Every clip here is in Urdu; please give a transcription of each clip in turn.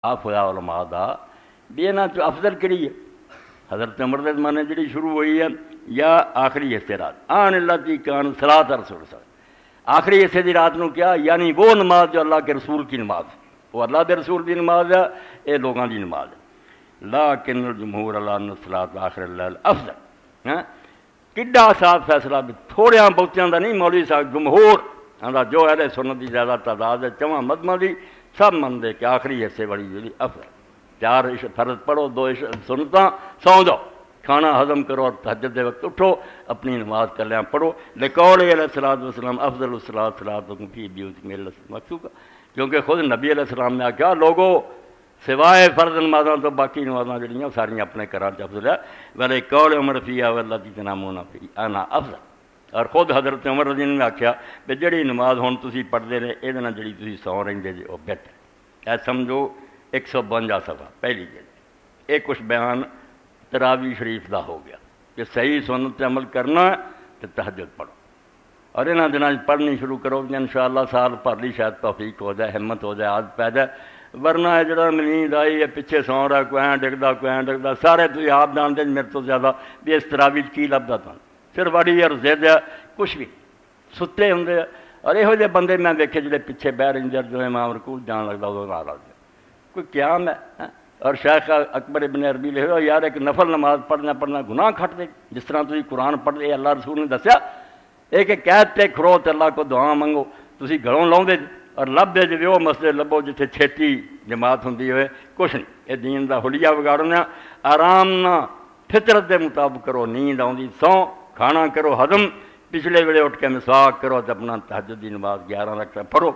اختلاف ہوا علماء دا بھی یہاں چ افضل کہڑی ہے. حضرت عمر کے زمانے جڑی شروع ہوئی ہے یا آخری حصے رات آن اللہ کی کان صلاۃ رسول صلی آخری حصے دی رات نو کیا یعنی وہ نماز جو اللہ کے رسول کی نماز ہے، وہ اللہ کے رسول کی نماز ہے، یہ لوگوں کی نماز ہے. لیکن الجمہور علی ان الصلاۃ آخر اللیل افضل. کڈا صاف فیصلہ بھی تھوڑیاں بہتیاں دا نہیں، مولوی صاحب جمہور آندا جو اہل سنت دی زیادہ تعداد ہے چواں مذہباں دی سب منتے کہ آخری حصے والی جی افضل. 4 فرض پڑھو، 2 سنتاں، سو جاؤ، کھانا ہضم کرو اور تہجد دے وقت اٹھو اپنی نماز کلیاں پڑھو. لقول علیہ الصلوۃ والسلام افضل الصلاۃ صلاۃ فی بیوت مکتوبہ، کیونکہ خود نبی علیہ السلام نے کہا لوگوں سوائے فرض نمازاں تو باقی نمازاں جڑیاں ساریاں اپنے گھراں چ افضل ہے. ولی قول عمر فیہا واللتی تنامون فی انا افضل. اور خود حضرت عمر رضی اللہ عنہ نے آخیا کہ جڑی نماز ہن تسی پڑھتے رہے یہ جڑی تسی سو رہندے جے وہ بہتر. اے سمجھو 152 صفحہ پہلی جلد یہ کچھ بیان تراویح شریف دا ہو گیا کہ صحیح سنت عمل کرنا ہے تو تہجد پڑھو اور انہاں دنوں پڑھنی شروع کرو کہ انشاءاللہ سال بھر لی شاید توفیق ہو جائے، ہمت ہو جائے، عادت پی جائے. ورنہ ہے جڑا نیند آئی ہے پیچھے سو رہا کوئی ڈگدا کوئی ڈگدا سارے تھی آپ جانتے میرے تو زیادہ بھی اس تراویح کی لبدا تھا پھر بڑی اور زد ہے کچھ بھی ستے ہوں. اور یہو جہے بندے میں ویکھے جڑے پیچھے بہ رہے جو امام رکوع جان لگتا وہ نہ لگتا کوئی قیام ہے. اور شیخ اکبر ابن عربی لکھے ہو یار ایک نفل نماز پڑھنا گناہ کھٹ دے جس طرح تھی قرآن پڑھ دے اللہ رسول نے دسیا ایک قید پہ کھڑو تو اللہ کو دعا منگو تھی گھروں لاؤ اور لب دے جی وہ مسئلے لبو جتھے چھیتی جماعت ہوں ہوئے کچھ نہیں. یہ دین دا حلیہ بگاڑنا آرام نہ فطرت دے مطابق کرو. نیند آؤں سو کھانا کرو ہضم پچھلے ویلے اٹھ کے مسواک کرو تو اپنا تہجد دی نماز 11 رکعت پڑھو.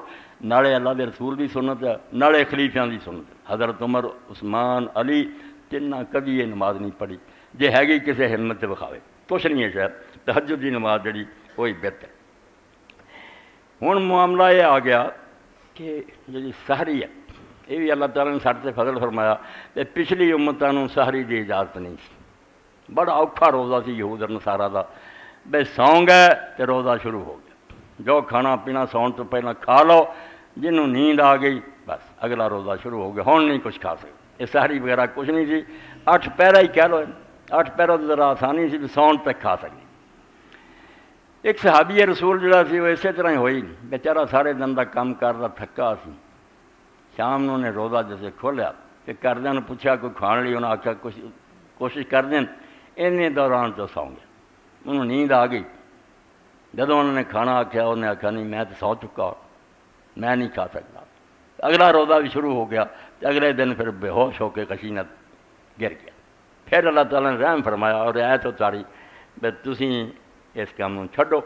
نالے اللہ دے رسول دی سنت ہے نالے خلیفیاں دی سنت ہے. حضرت عمر عثمان علی تینہ کبھی یہ نماز نہیں پڑھی جے ہے گی کسی ہمت سے بکھاوے کچھ نہیں ہے شاید. تہجد دی نماز جڑی وہی بہتر. ہوں معاملہ یہ آ گیا کہ جی سحری ہے یہ بھی اللہ تعالیٰ نے سارے سے فضل فرمایا کہ پچھلی امتوں سحری دی اجازت نہیں سی. بڑا اوکھا روزہ سی یہود اور نصارہ دا بے سو گئے تو روزہ شروع ہو گیا. جو کھانا پینا سون تو پہلے کھا لو جنہوں نیند آ گئی بس اگلا روزہ شروع ہو گیا. ہون نہیں کچھ کھا سکتے. یہ سحری وغیرہ کچھ نہیں سی. 8 پہرا ہی کہہ لو 8 پہرا تو ذرا آسانی سی سون تک کھا سکتے. ایک صحابی رسول جڑا سی وہ اسی طرح ہی ہوئی نہیں بیچارہ سارے دن کا کام کرتا تھکا سی. شام نے روزہ جیسے کھولیا کہ کردیا نے پوچھا کوئی کھان لی انہیں آخیا کوشش کر دیں ان دوران تو سو گیا. انہوں نیند آ گئی. جدوں انہوں نے کھانا آخیا انہیں آخیا نہیں میں تو سو چکا میں نہیں کھا سکتا. اگلا روزہ بھی شروع ہو گیا. اگلے دن پھر بے ہوش ہو کے کشینت گر گیا. پھر اللہ تعالیٰ نے رحم فرمایا اور ایت اتاری بے تسی اس کام کو چھڈو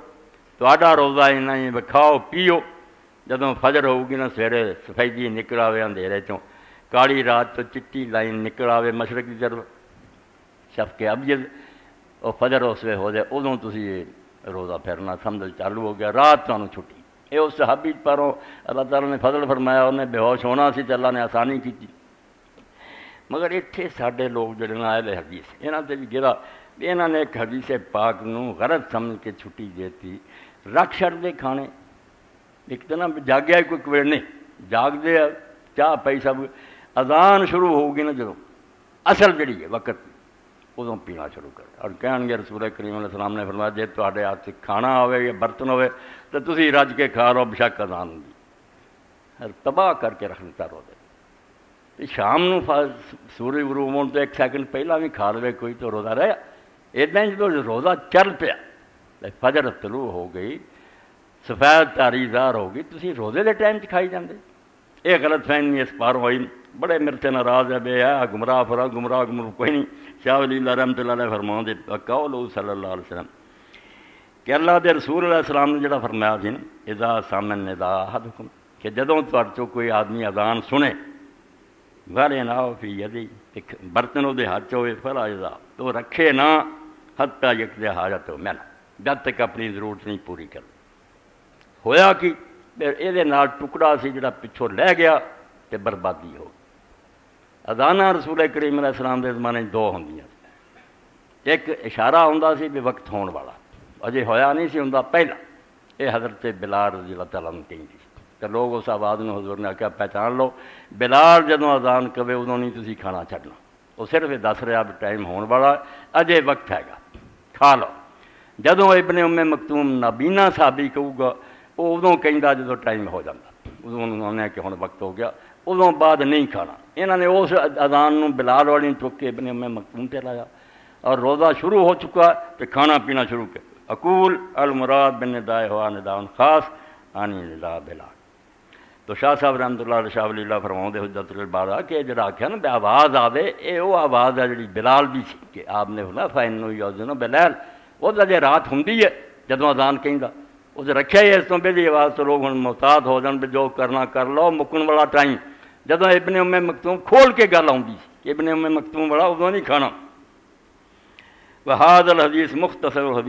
تہاڈا روزہ انہیں ہی کھاؤ پیو. جدوں فجر ہوگی نا سویرے سفیدی نکل آوے اندھیرے چوں کالی رات تو چٹی لائن نکل آوے مشرق کی طرف شفق ابیض اور فجر اس وے ہو جائے ادوں تسی روزہ پھرنا سمجھ چالو ہو گیا. رات تمہیں چھٹی. یہ اس صحابی پروں اللہ تعالیٰ نے فضل فرمایا انہیں بے ہوش ہونا سی تو اللہ نے آسانی کی. مگر اتنے سارے لوگ جڑے نا اہل حدیث یہاں سے بھی گرا انہوں نے ایک حدیث پاک نو غلط سمجھ کے چھٹی دیتی رکھ چھڑ دے کھانے. ایک تو نا جاگیا کوئی کوڑ نہیں جاگ دے چاہ پی سب اذان شروع ہوگی نا جدوں اصل جڑی ہے وقت ادوں پینا شروع کر اور کہن گے رسول کریم علیہ السلام نے فرمایا جے تہاڈے ہاتھ کھانا ہوئے یا برتن ہوئے تو تسی رج کے کھا لو بشک اذان ہوگی. تباہ کر کے رکھ دیتا روزے. شام نو سورج غروب ہونے تو 1 سیکنڈ پہلا بھی کھا لے کوئی تو روزہ رہا. ادھا جدوں روزہ چل پیا فجر طلوع ہو گئی سفید تاری ظاہر ہو گئی تسی روزے دے ٹائم کھائی جاندے. یہ غلط فہمی اس پار ہوئی. بڑے میرے سے ناراض ہے بے ہے گمراہ فرا گمراہ کوئی نہیں. شاہ ولی اللہ رحمۃ اللہ علیہ فرماؤں دے قول صلی اللہ علیہ وسلم کہ اللہ دے رسول علیہ السلام نے جڑا فرمایا سی نا اذا سامع النداء احدکم کہ جدوں تہاڈے چوں کوئی آدمی اذان سنے وَلْيَنَاوْ فِي يَدِهِ ایک برتن وہ ہاتھ ہوئے فلا اذا تو رکھے نہ حتیٰ یقضی حاجت ہو میں جب تک اپنی ضرورت نہیں پوری کر. ہویا کہ یہ ٹکڑا سی جڑا پچھوں لے گیا تو بربادی ہو. اذاناں رسول کریم علیہ السلام دے زمانے 2 ہوندیاں. ایک اشارہ ہوندا سی بھی وقت ہون والا اجے ہویا نہیں سی ہوندا پہلا. یہ حضرت بلال رضی اللہ تعالیٰ عنہ کہیں تو لوگ اس آواز میں حضور نے آخیا پہچان لو بلال جدوں اذان کہے ادوں نہیں تسی کھانا چھڈنا، وہ صرف یہ دس رہا بھی ٹائم ہون والا اجے وقت ہے گا کھا لو۔ جدوں ابن ام مکتوم نابینا صحابی کہوں گا وہ ادوں کہندا جدوں ٹائم ہو جاتا، ادوں انہوں نے کہ ہن وقت ہو گیا، ادوں بعد نہیں کھانا۔ انہوں نے اس اذان نوں بلال والی چک کے ابن ام مکتوم تے لایا اور روزہ شروع ہو چکا تو کھانا پینا شروع کر۔ اقول المراد بن ندائے ہوا نداء خاص عنی نداء بلال۔ تو شاہ صاحب رحمۃ اللہ علیہ شاہ ولی اللہ فرماؤں حجت البارہ کہ جڑا آخیا نا بے آواز آوے یہ وہ آواز ہے جڑی بلال دی سی کہ آپ نے ہونا فَإِنَّهُ يُؤَذِّنُ بِلَالٍ، وہ جے رات ہوندی ہے جدوں اذان کہندا اس رکھیا ہی اس تو پہلی آواز تو لوگ ہن محتاط ہو جان بھی جو کرنا کر لو مکن والا ٹائم۔ جدوں ابن ام مکتوم کھول کے گل آؤندی کہ ابن ام مکتوم والا ادوں نہیں کھانا۔ وہذا الحدیث مختصر الحدیث